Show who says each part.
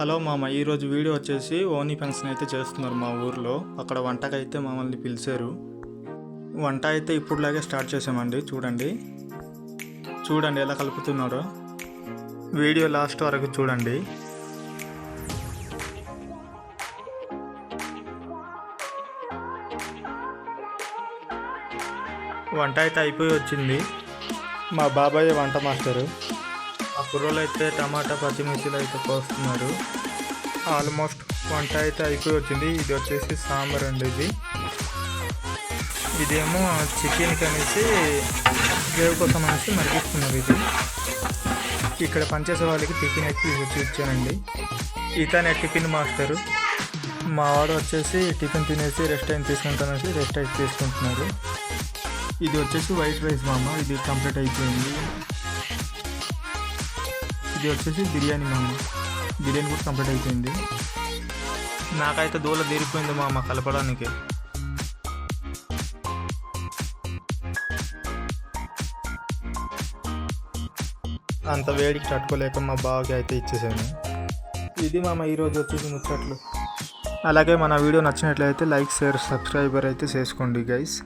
Speaker 1: Hello మామ, ఈరోజు video వచ్చేసి ఓనీ ఫంక్షన్ అయితే చేస్తున్నారు మా ఊర్లో. అక్కడ వంటకైతే మమ్మల్ని పిలిచారు. వంట అయితే ఇప్పుడులాగే స్టార్ట్ చేసామండి. చూడండి ఎలా కలుపుతున్నారో. వీడియో లాస్ట్ వరకు చూడండి. వంట అయితే అయిపోయి వచ్చింది. మా బాబాయ్ వంట మాస్టరు. ఆ కుర్రోళ్ళు అయితే టమాటా పచ్చిమిర్చిలు అయితే కోస్తున్నారు. ఆల్మోస్ట్ వంట అయితే అయిపోయి వచ్చింది. ఇది వచ్చేసి సాంబార్ అండి. ఇదేమో చికెన్కి అనేసి గ్రేవ్ కోసం అనేసి మరిగిస్తున్నారు. ఇది ఇక్కడ పనిచేసే వాళ్ళకి టిఫిన్ అయితే వచ్చి ఇచ్చానండి. ఇతనే టిఫిన్ మాస్టరు. మా వాడు వచ్చేసి టిఫిన్ తినేసి రెస్ట్ టైం తీసుకుంటానేసి రెస్ట్ అయితే తీసుకుంటున్నారు. ఇది వచ్చేసి వైట్ రైస్ మామ, ఇది కంప్లీట్ అయిపోయింది. ఇది వచ్చేసి బిర్యానీ మామ, బిర్యానీ కూడా కంప్లీట్ అయిపోయింది. నాకైతే దూల తీరిపోయింది మామ కలపడానికి. అంత వేడికి తట్టుకోలేక మా బావకి అయితే ఇచ్చేసాను. ఇది మామ ఈరోజు వచ్చేసి ముచ్చట్లు. అలాగే మన వీడియో నచ్చినట్లయితే లైక్, షేర్, సబ్స్క్రైబర్ అయితే చేసుకోండి గైస్.